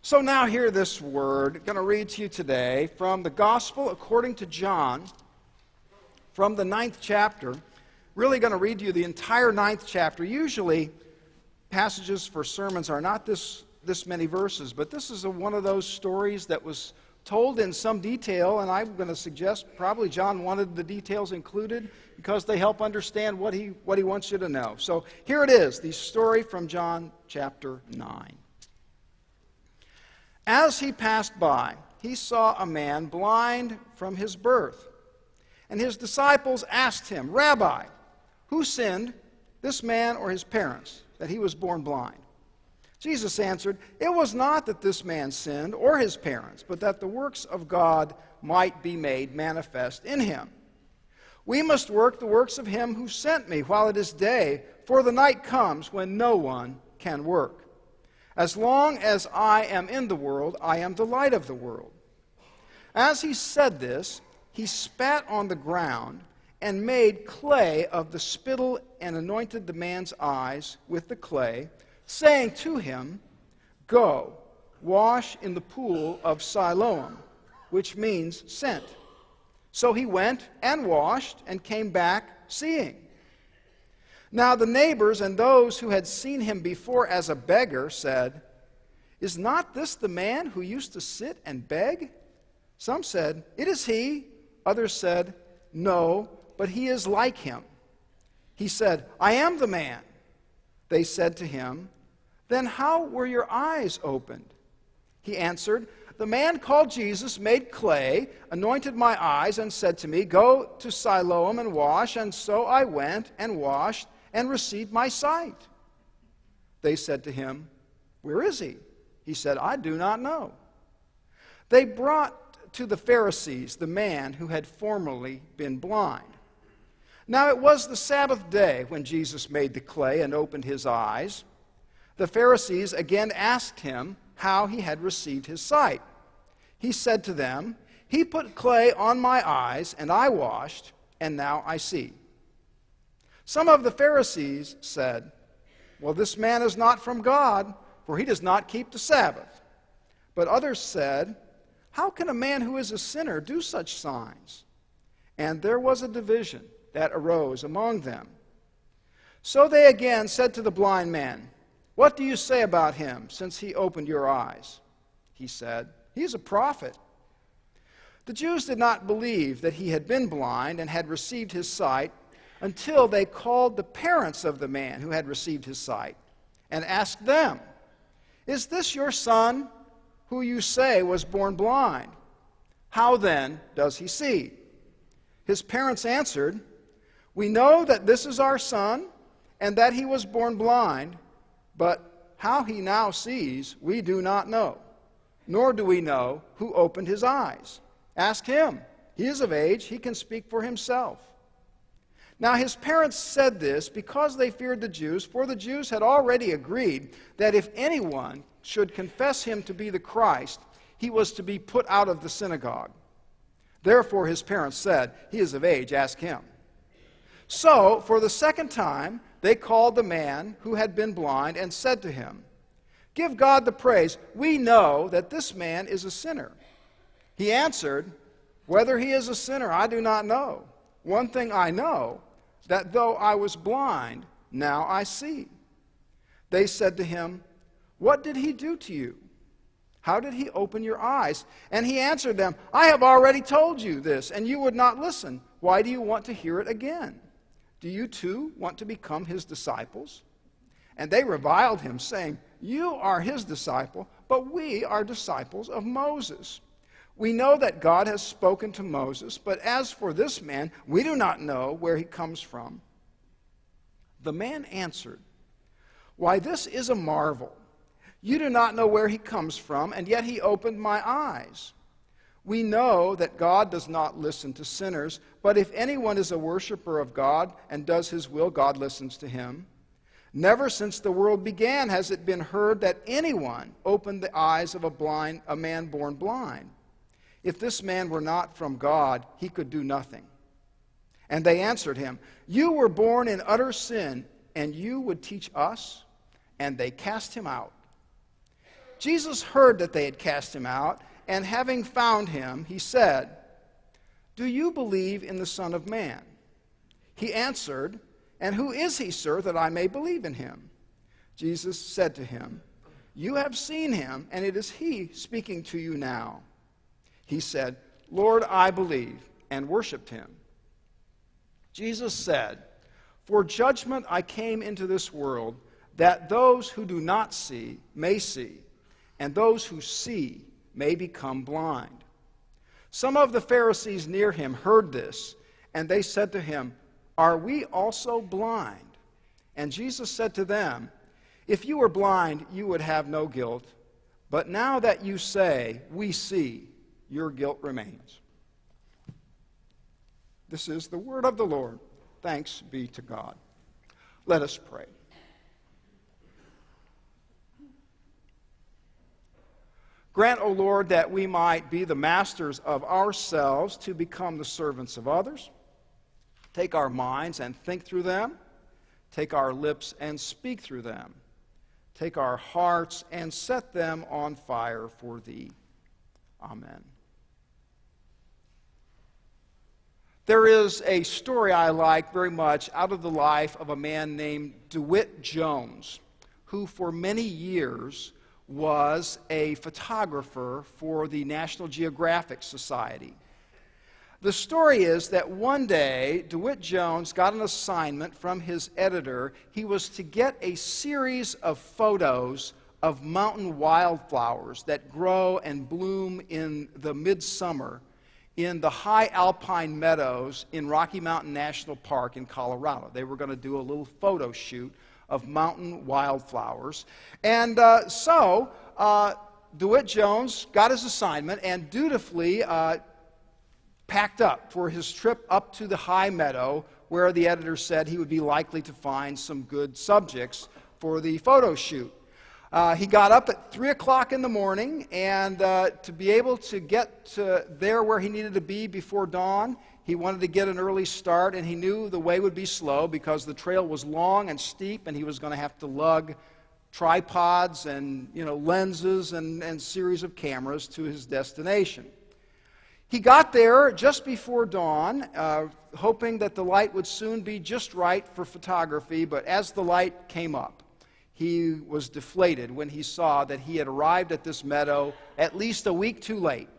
So now hear this word. I'm going to read to you today from the Gospel according to John, from the 9th chapter. Really going to read to you the entire 9th chapter. Usually, passages for sermons are not this many verses, but this is one of those stories that was told in some detail, and I'm going to suggest probably John wanted the details included because they help understand what he wants you to know. So here it is, the story from John chapter 9. As he passed by, he saw a man blind from his birth. And his disciples asked him, "Rabbi, who sinned, this man or his parents, that he was born blind?" Jesus answered, "It was not that this man sinned or his parents, but that the works of God might be made manifest in him. We must work the works of him who sent me while it is day, for the night comes when no one can work. As long as I am in the world, I am the light of the world." As he said this, he spat on the ground and made clay of the spittle and anointed the man's eyes with the clay, saying to him, "Go, wash in the pool of Siloam," which means sent. So he went and washed and came back seeing. Now the neighbors and those who had seen him before as a beggar said, "Is not this the man who used to sit and beg?" Some said, "It is he." Others said, "No, but he is like him." He said, "I am the man." They said to him, "Then how were your eyes opened?" He answered, "The man called Jesus made clay, anointed my eyes, and said to me, 'Go to Siloam and wash.' And so I went and washed and received my sight." They said to him, "Where is he?" He said, "I do not know." They brought to the Pharisees the man who had formerly been blind. Now it was the Sabbath day when Jesus made the clay and opened his eyes. The Pharisees again asked him how he had received his sight. He said to them, "He put clay on my eyes, and I washed, and now I see." Some of the Pharisees said, "Well, this man is not from God, for he does not keep the Sabbath." But others said, "How can a man who is a sinner do such signs?" And there was a division that arose among them. So they again said to the blind man, "What do you say about him, since he opened your eyes?" He said, "He is a prophet." The Jews did not believe that he had been blind and had received his sight until they called the parents of the man who had received his sight and asked them, "Is this your son, who you say was born blind? How then does he see?" His parents answered, "We know that this is our son and that he was born blind, but how he now sees we do not know, nor do we know who opened his eyes. Ask him. He is of age, he can speak for himself." Now his parents said this because they feared the Jews, for the Jews had already agreed that if anyone should confess him to be the Christ, he was to be put out of the synagogue. Therefore his parents said, "He is of age, ask him." So for the second time they called the man who had been blind and said to him, "Give God the praise. We know that this man is a sinner." He answered, "Whether he is a sinner, I do not know. One thing I know, that though I was blind, now I see." They said to him, "What did he do to you? How did he open your eyes?" And he answered them, "I have already told you this, and you would not listen. Why do you want to hear it again? Do you too want to become his disciples?" And they reviled him, saying, "You are his disciple, but we are disciples of Moses. We know that God has spoken to Moses, but as for this man, we do not know where he comes from." The man answered, "Why, this is a marvel. You do not know where he comes from, and yet he opened my eyes. We know that God does not listen to sinners, but if anyone is a worshiper of God and does his will, God listens to him. Never since the world began has it been heard that anyone opened the eyes of a man born blind. If this man were not from God, he could do nothing." And they answered him, "You were born in utter sin, and you would teach us?" And they cast him out. Jesus heard that they had cast him out, and having found him, he said, "Do you believe in the Son of Man?" He answered, "And who is he, sir, that I may believe in him?" Jesus said to him, "You have seen him, and it is he speaking to you now." He said, "Lord, I believe," and worshipped him. Jesus said, "For judgment I came into this world, that those who do not see may see, and those who see may become blind." Some of the Pharisees near him heard this, and they said to him, "Are we also blind?" And Jesus said to them, "If you were blind, you would have no guilt. But now that you say, 'We see,' your guilt remains." This is the word of the Lord. Thanks be to God. Let us pray. Grant, O Lord, that we might be the masters of ourselves to become the servants of others. Take our minds and think through them. Take our lips and speak through them. Take our hearts and set them on fire for Thee. Amen. There is a story I like very much out of the life of a man named DeWitt Jones, who for many years was a photographer for the National Geographic Society. The story is that one day, DeWitt Jones got an assignment from his editor. He was to get a series of photos of mountain wildflowers that grow and bloom in the midsummer in the high alpine meadows in Rocky Mountain National Park in Colorado. They were going to do a little photo shoot of mountain wildflowers. And so DeWitt Jones got his assignment and dutifully packed up for his trip up to the high meadow where the editor said he would be likely to find some good subjects for the photo shoot. He got up at 3 o'clock in the morning, and to be able to get to there where he needed to be before dawn, he wanted to get an early start, and he knew the way would be slow because the trail was long and steep, and he was going to have to lug tripods and lenses and series of cameras to his destination. He got there just before dawn, hoping that the light would soon be just right for photography, but as the light came up, he was deflated when he saw that he had arrived at this meadow at least a week too late.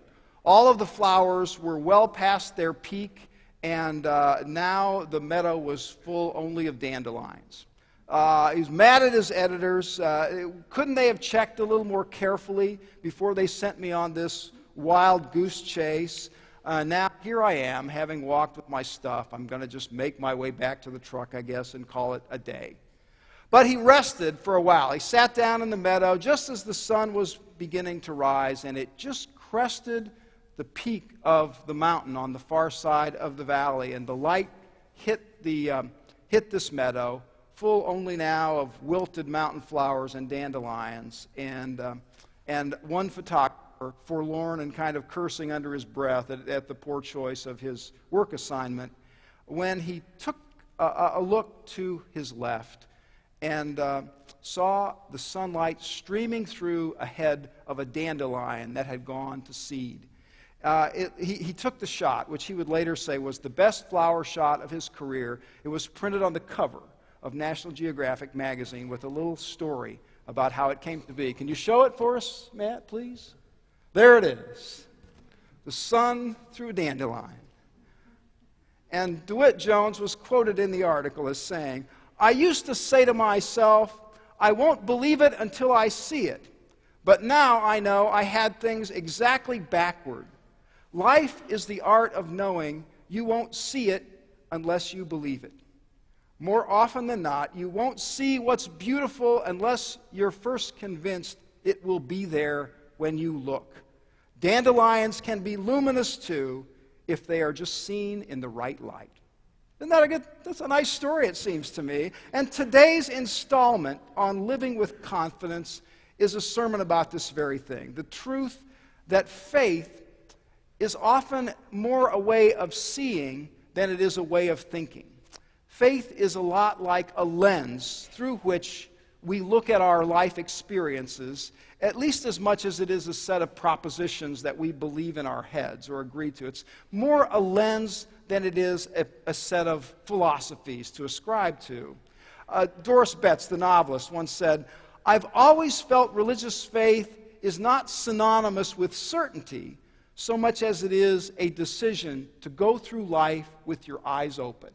All of the flowers were well past their peak, and now the meadow was full only of dandelions. He was mad at his editors. Couldn't they have checked a little more carefully before they sent me on this wild goose chase? Now here I am, having walked with my stuff. I'm going to just make my way back to the truck, I guess, and call it a day. But he rested for a while. He sat down in the meadow just as the sun was beginning to rise, and it just crested the peak of the mountain on the far side of the valley, and the light hit this meadow, full only now of wilted mountain flowers and dandelions, and one photographer, forlorn and kind of cursing under his breath at the poor choice of his work assignment, when he took a look to his left and saw the sunlight streaming through a head of a dandelion that had gone to seed. He took the shot, which he would later say was the best flower shot of his career. It was printed on the cover of National Geographic magazine with a little story about how it came to be. Can you show it for us, Matt, please? There it is. The sun through a dandelion. And DeWitt Jones was quoted in the article as saying, "I used to say to myself, I won't believe it until I see it. But now I know I had things exactly backward. Life is the art of knowing you won't see it unless you believe it. More often than not, you won't see what's beautiful unless you're first convinced it will be there when you look. Dandelions can be luminous too if they are just seen in the right light." Isn't that that's a nice story, it seems to me. And today's installment on living with confidence is a sermon about this very thing. The truth that faith is often more a way of seeing than it is a way of thinking. Faith is a lot like a lens through which we look at our life experiences, at least as much as it is a set of propositions that we believe in our heads or agree to. It's more a lens than it is a set of philosophies to ascribe to. Doris Betts, the novelist, once said, "I've always felt religious faith is not synonymous with certainty so much as it is a decision to go through life with your eyes open."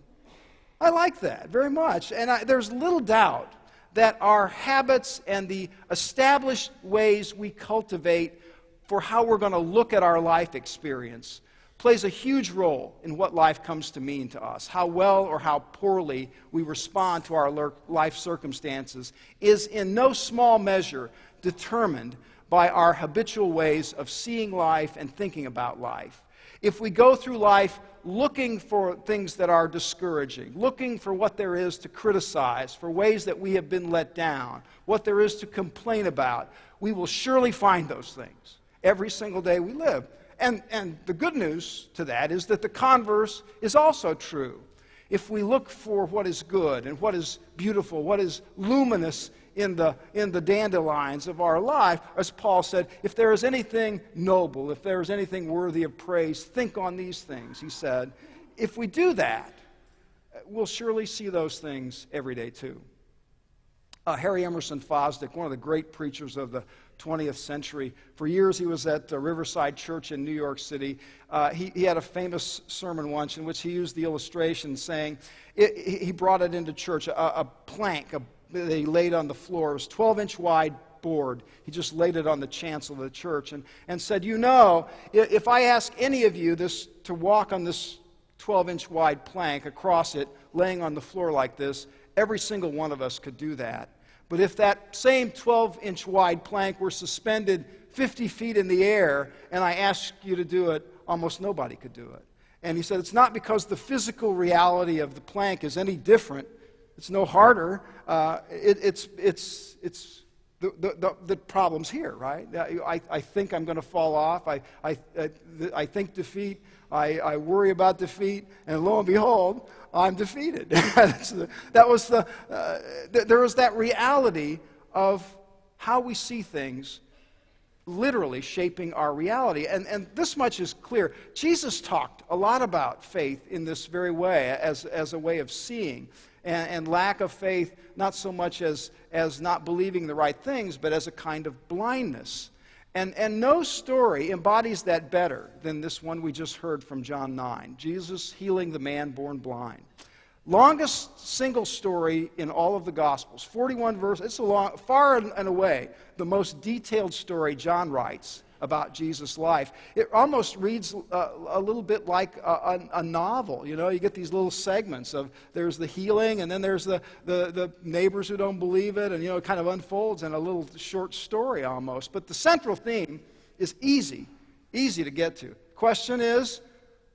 I like that very much, and there's little doubt that our habits and the established ways we cultivate for how we're going to look at our life experience plays a huge role in what life comes to mean to us. How well or how poorly we respond to our life circumstances is in no small measure determined by our habitual ways of seeing life and thinking about life. If we go through life looking for things that are discouraging, looking for what there is to criticize, for ways that we have been let down, what there is to complain about, we will surely find those things every single day we live. And the good news to that is that the converse is also true. If we look for what is good and what is beautiful, what is luminous in the dandelions of our life, as Paul said, if there is anything noble, if there is anything worthy of praise, think on these things, he said. If we do that, we'll surely see those things every day too. Harry Emerson Fosdick, one of the great preachers of the 20th century. For years he was at Riverside Church in New York City. He had a famous sermon once in which he used the illustration saying, he brought it into church, a plank that he laid on the floor. It was 12-inch wide board. He just laid it on the chancel of the church and said, "You know, if I ask any of you to walk on this 12-inch wide plank across it, laying on the floor like this, every single one of us could do that. But if that same 12-inch wide plank were suspended 50 feet in the air and I asked you to do it, almost nobody could do it." And he said it's not because the physical reality of the plank is any different. It's no harder. The problem's here, right? I think I'm going to fall off. I think defeat. I worry about defeat, and lo and behold, I'm defeated. There was that reality of how we see things literally shaping our reality. And this much is clear. Jesus talked a lot about faith in this very way, as a way of seeing. And lack of faith, not so much as not believing the right things, but as a kind of blindness. And no story embodies that better than this one we just heard from John 9, Jesus healing the man born blind. Longest single story in all of the Gospels, 41 verses. It's far and away the most detailed story John writes about Jesus' life. It almost reads a little bit like a novel. You know, you get these little segments of there's the healing, and then there's the neighbors who don't believe it, and it kind of unfolds in a little short story almost. But the central theme is easy to get to. Question is,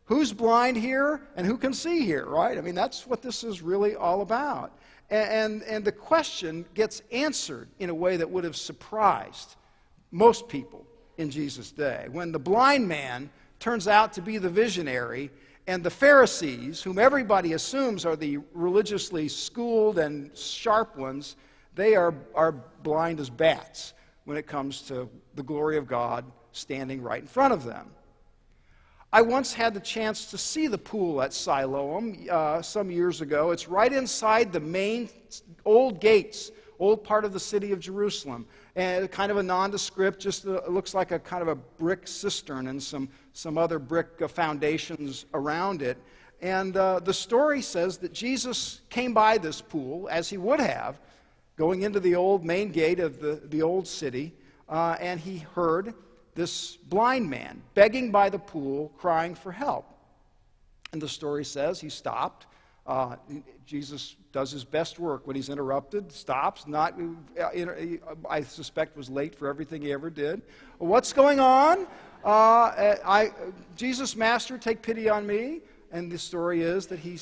who's blind here and who can see here, right? I mean, that's what this is really all about. And the question gets answered in a way that would have surprised most people in Jesus' day. When the blind man turns out to be the visionary, and the Pharisees, whom everybody assumes are the religiously schooled and sharp ones, they are blind as bats when it comes to the glory of God standing right in front of them. I once had the chance to see the pool at Siloam some years ago. It's right inside the main old gates, old part of the city of Jerusalem. And kind of a nondescript, just looks like a kind of a brick cistern and some other brick foundations around it. And the story says that Jesus came by this pool, as he would have, going into the old main gate of the old city, and he heard this blind man begging by the pool, crying for help. And the story says he stopped. Jesus does his best work when he's interrupted, stops, I suspect was late for everything he ever did. What's going on? Jesus, Master, take pity on me. And the story is that he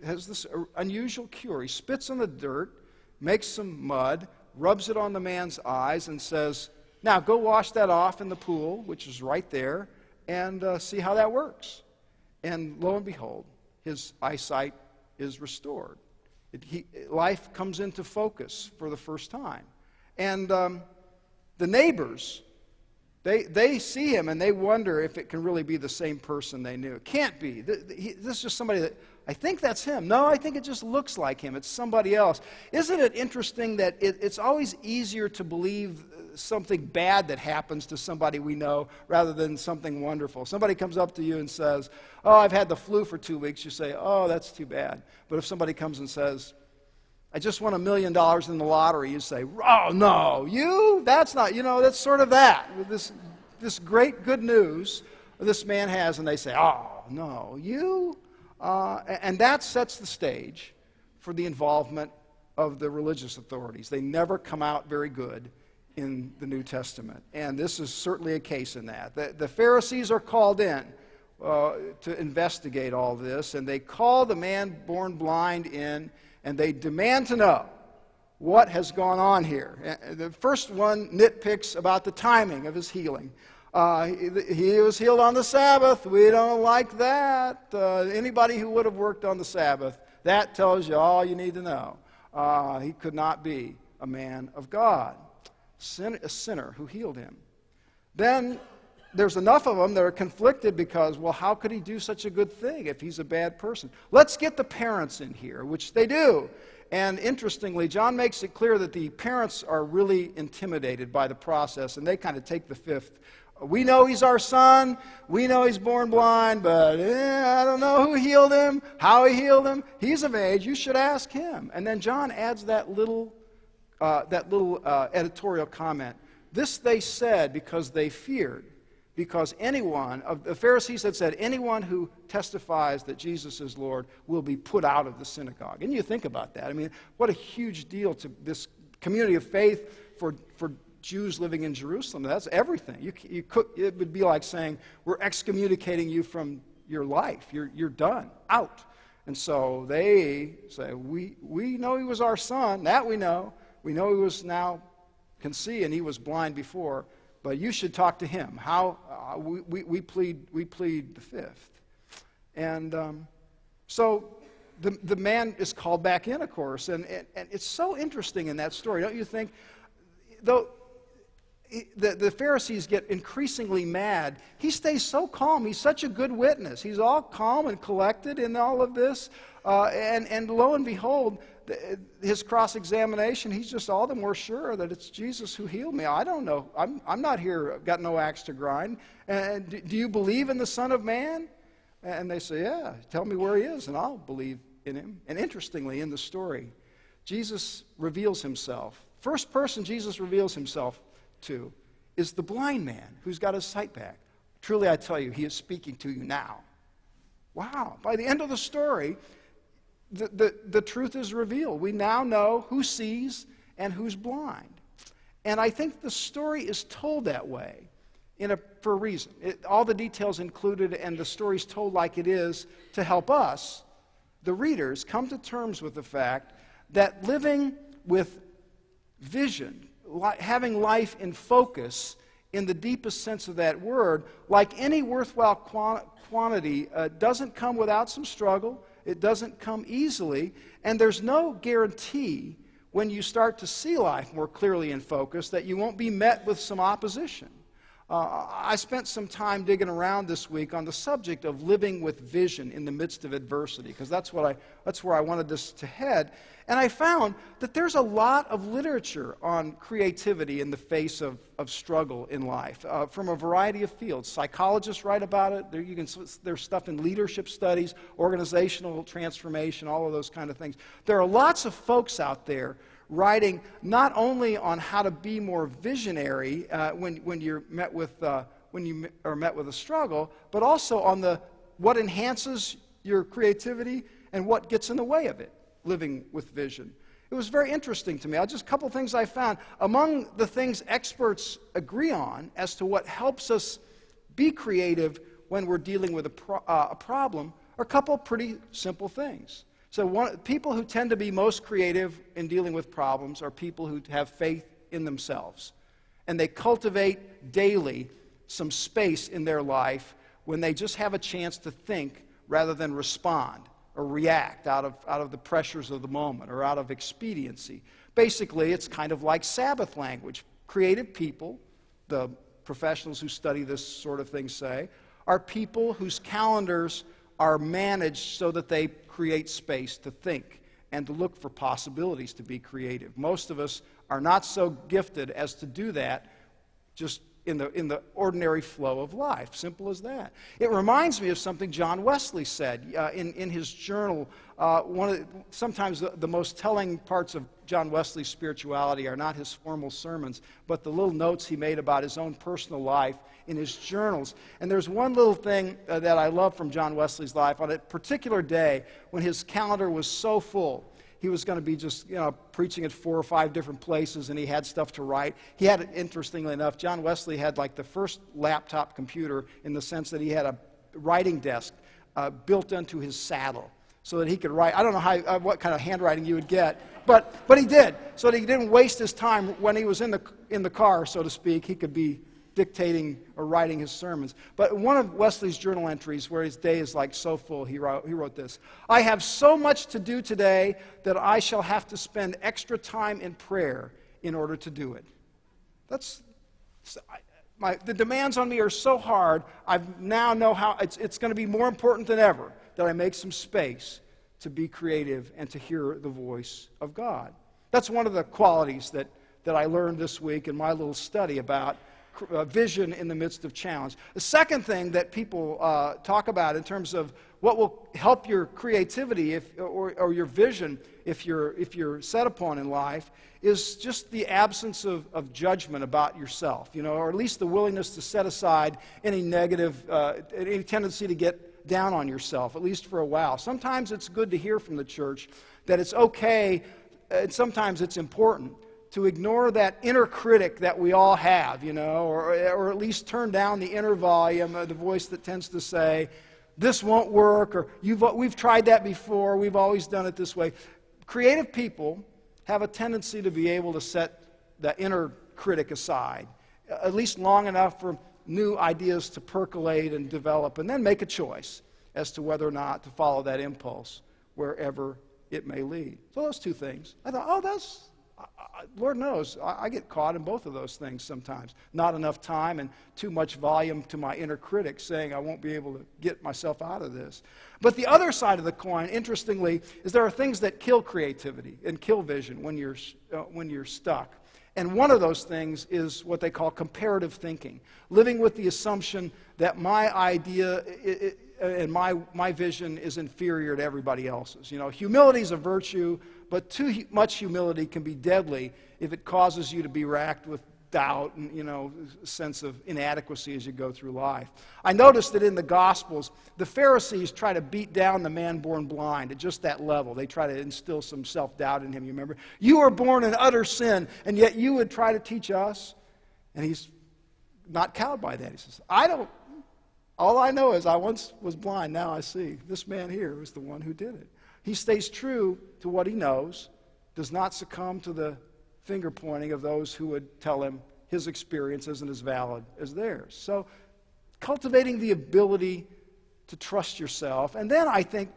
has this unusual cure. He spits on the dirt, makes some mud, rubs it on the man's eyes, and says, "Now go wash that off in the pool," which is right there, and see how that works. And lo and behold, his eyesight is restored. Life comes into focus for the first time. And the neighbors, they see him and they wonder if it can really be the same person they knew. It can't be. This is just somebody that, I think that's him. No, I think it just looks like him. It's somebody else. Isn't it interesting that it's always easier to believe something bad that happens to somebody we know rather than something wonderful? Somebody comes up to you and says, oh, I've had the flu for 2 weeks. You say, oh, that's too bad. But if somebody comes and says, I just won $1 million in the lottery, you say, oh, no, you? That's not, that's sort of that. This great good news this man has, and they say, oh, no, you? And that sets the stage for the involvement of the religious authorities. They never come out very good in the New Testament. And this is certainly a case in that. The Pharisees are called in to investigate all this, and they call the man born blind in, and they demand to know what has gone on here. The first one nitpicks about the timing of his healing. He was healed on the Sabbath. We don't like that. Anybody who would have worked on the Sabbath, that tells you all you need to know. He could not be a man of God. A sinner who healed him. Then there's enough of them that are conflicted because, well, how could he do such a good thing if he's a bad person? Let's get the parents in here, which they do. And interestingly, John makes it clear that the parents are really intimidated by the process, and they kind of take the fifth. We know he's our son. We know he's born blind, but I don't know who healed him, how he healed him. He's of age. You should ask him. And then John adds that little editorial comment. This they said because they feared, because the Pharisees had said, anyone who testifies that Jesus is Lord will be put out of the synagogue. And you think about that. I mean, what a huge deal to this community of faith for Jews living in Jerusalem. That's everything. It would be like saying, we're excommunicating you from your life. You're done, out. And so they say, we know he was our son. That we know. We know he was now can see, and he was blind before. But you should talk to him. How we plead the fifth. And so the man is called back in, of course, and it's so interesting in that story, don't you think? Though the Pharisees get increasingly mad, he stays so calm. He's such a good witness. He's all calm and collected in all of this. And lo and behold, his cross-examination, he's just all the more sure that it's Jesus who healed me. I don't know. I'm not here, I've got no axe to grind. And do you believe in the Son of Man? And they say, yeah, tell me where he is, and I'll believe in him. And interestingly, in the story, Jesus reveals himself. First person Jesus reveals himself to is the blind man who's got his sight back. Truly, I tell you, he is speaking to you now. Wow. By the end of the story, the truth is revealed. We now know who sees and who's blind. And I think the story is told that way for a reason. All the details included, and the story's told like it is to help us, the readers, come to terms with the fact that living with vision, having life in focus in the deepest sense of that word, like any worthwhile quantity, doesn't come without some struggle. It doesn't come easily, and there's no guarantee when you start to see life more clearly in focus that you won't be met with some opposition. I spent some time digging around this week on the subject of living with vision in the midst of adversity, because that's where I wanted this to head. And I found that there's a lot of literature on creativity in the face of struggle in life, from a variety of fields. Psychologists write about it. There's stuff in leadership studies, organizational transformation, all of those kind of things. There are lots of folks out there writing not only on how to be more visionary when you are met with a struggle, but also on what enhances your creativity and what gets in the way of it, living with vision. It was very interesting to me. Just a couple things I found. Among the things experts agree on as to what helps us be creative when we're dealing with a problem are a couple pretty simple things. So people who tend to be most creative in dealing with problems are people who have faith in themselves. And they cultivate daily some space in their life when they just have a chance to think rather than respond or react out of the pressures of the moment or out of expediency. Basically, it's kind of like Sabbath language. Creative people, the professionals who study this sort of thing say, are people whose calendars are managed so that they create space to think and to look for possibilities to be creative. Most of us are not so gifted as to do that just in the ordinary flow of life. Simple as that. It reminds me of something John Wesley said in his journal. Sometimes the most telling parts of John Wesley's spirituality are not his formal sermons, but the little notes he made about his own personal life in his journals. And there's one little thing that I love from John Wesley's life. On a particular day when his calendar was so full, he was going to be just, preaching at 4 or 5 different places, and he had stuff to write. He had, interestingly enough, John Wesley had like the first laptop computer in the sense that he had a writing desk built into his saddle so that he could write. I don't know what kind of handwriting you would get, but he did, so that he didn't waste his time when he was in the car, so to speak. He could be dictating or writing his sermons. But one of Wesley's journal entries, where his day is like so full, he wrote this: "I have so much to do today that I shall have to spend extra time in prayer in order to do it." The demands on me are so hard, I now know how it's going to be more important than ever that I make some space to be creative and to hear the voice of God. That's one of the qualities that I learned this week in my little study about vision in the midst of challenge. The second thing that people talk about in terms of what will help your creativity or your vision if you're set upon in life is just the absence of judgment about yourself, or at least the willingness to set aside any negative, any tendency to get down on yourself, at least for a while. Sometimes it's good to hear from the church that it's okay, and sometimes it's important to ignore that inner critic that we all have, or at least turn down the inner volume, the voice that tends to say, this won't work, or we've tried that before, we've always done it this way. Creative people have a tendency to be able to set the inner critic aside, at least long enough for new ideas to percolate and develop, and then make a choice as to whether or not to follow that impulse wherever it may lead. So those two things. I thought, Lord knows, I get caught in both of those things sometimes. Not enough time and too much volume to my inner critic saying I won't be able to get myself out of this. But the other side of the coin, interestingly, is there are things that kill creativity and kill vision when you're stuck. And one of those things is what they call comparative thinking, living with the assumption that my idea and my vision is inferior to everybody else's. Humility is a virtue, but too much humility can be deadly if it causes you to be racked with doubt and, a sense of inadequacy as you go through life. I noticed that in the Gospels, the Pharisees try to beat down the man born blind at just that level. They try to instill some self-doubt in him. You remember? You were born in utter sin, and yet you would try to teach us? And he's not cowed by that. He says, all I know is I once was blind, now I see. This man here was the one who did it. He stays true to what he knows, does not succumb to the finger pointing of those who would tell him his experience isn't as valid as theirs. So cultivating the ability to trust yourself, and then I think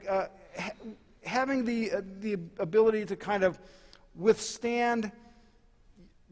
having the ability to kind of withstand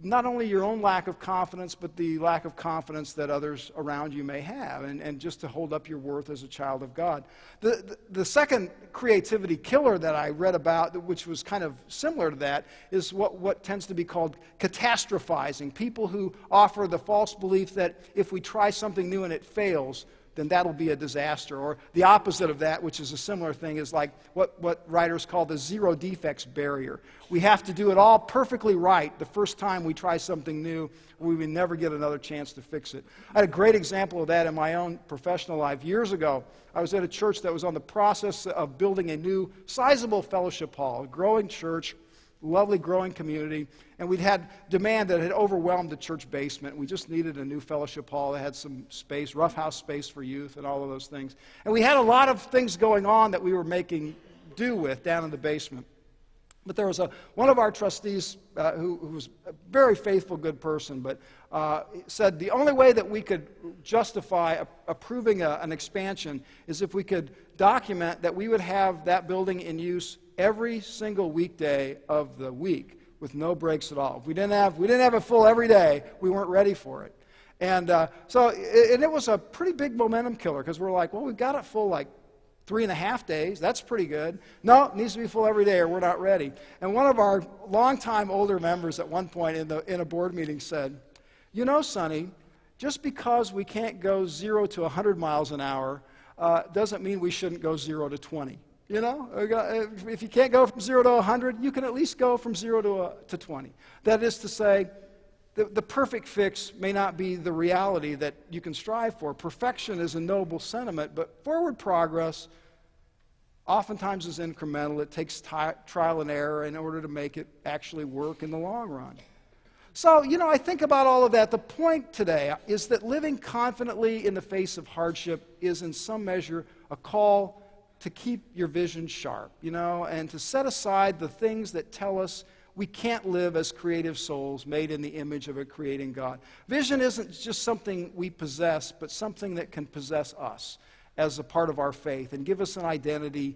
not only your own lack of confidence, but the lack of confidence that others around you may have, and just to hold up your worth as a child of God. The second creativity killer that I read about, which was kind of similar to that, is what tends to be called catastrophizing. People who offer the false belief that if we try something new and it fails, then that'll be a disaster. Or the opposite of that, which is a similar thing, is like what writers call the zero defects barrier. We have to do it all perfectly right the first time we try something new, or we will never get another chance to fix it. I had a great example of that in my own professional life. Years ago, I was at a church that was on the process of building a new sizable fellowship hall, a growing church, lovely growing community, and we'd had demand that had overwhelmed the church basement. We just needed a new fellowship hall that had some space, roughhouse space for youth and all of those things. And we had a lot of things going on that we were making do with down in the basement. But there was one of our trustees who was a very faithful, good person, but said the only way that we could justify approving an expansion is if we could document that we would have that building in use every single weekday of the week with no breaks at all. If we didn't have it full every day, we weren't ready for it. And it was a pretty big momentum killer because we're like, well, we've got it full like 3.5 days. That's pretty good. No, it needs to be full every day or we're not ready. And one of our longtime older members at one point in a board meeting said, you know, Sonny, just because we can't go 0 to 100 miles an hour doesn't mean we shouldn't go 0 to 20. You know, if you can't go from 0 to 100, you can at least go from 0 to 20. That is to say, the perfect fix may not be the reality that you can strive for. Perfection is a noble sentiment, but forward progress oftentimes is incremental. It takes trial and error in order to make it actually work in the long run. So, you know, I think about all of that. The point today is that living confidently in the face of hardship is in some measure a call to keep your vision sharp, you know, and to set aside the things that tell us we can't live as creative souls made in the image of a creating God. Vision isn't just something we possess, but something that can possess us as a part of our faith and give us an identity,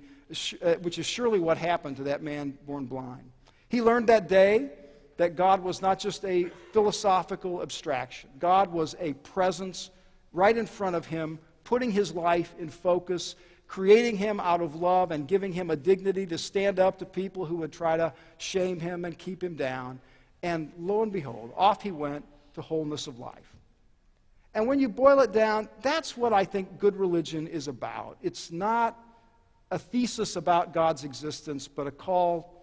which is surely what happened to that man born blind. He learned that day that God was not just a philosophical abstraction. God was a presence right in front of him, putting his life in focus, creating him out of love and giving him a dignity to stand up to people who would try to shame him and keep him down. And lo and behold, off he went to wholeness of life. And when you boil it down, that's what I think good religion is about. It's not a thesis about God's existence, but a call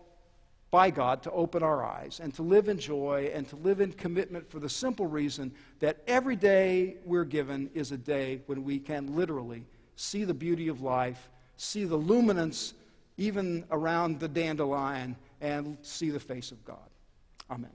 by God to open our eyes and to live in joy and to live in commitment for the simple reason that every day we're given is a day when we can literally see the beauty of life, see the luminance even around the dandelion, and see the face of God. Amen.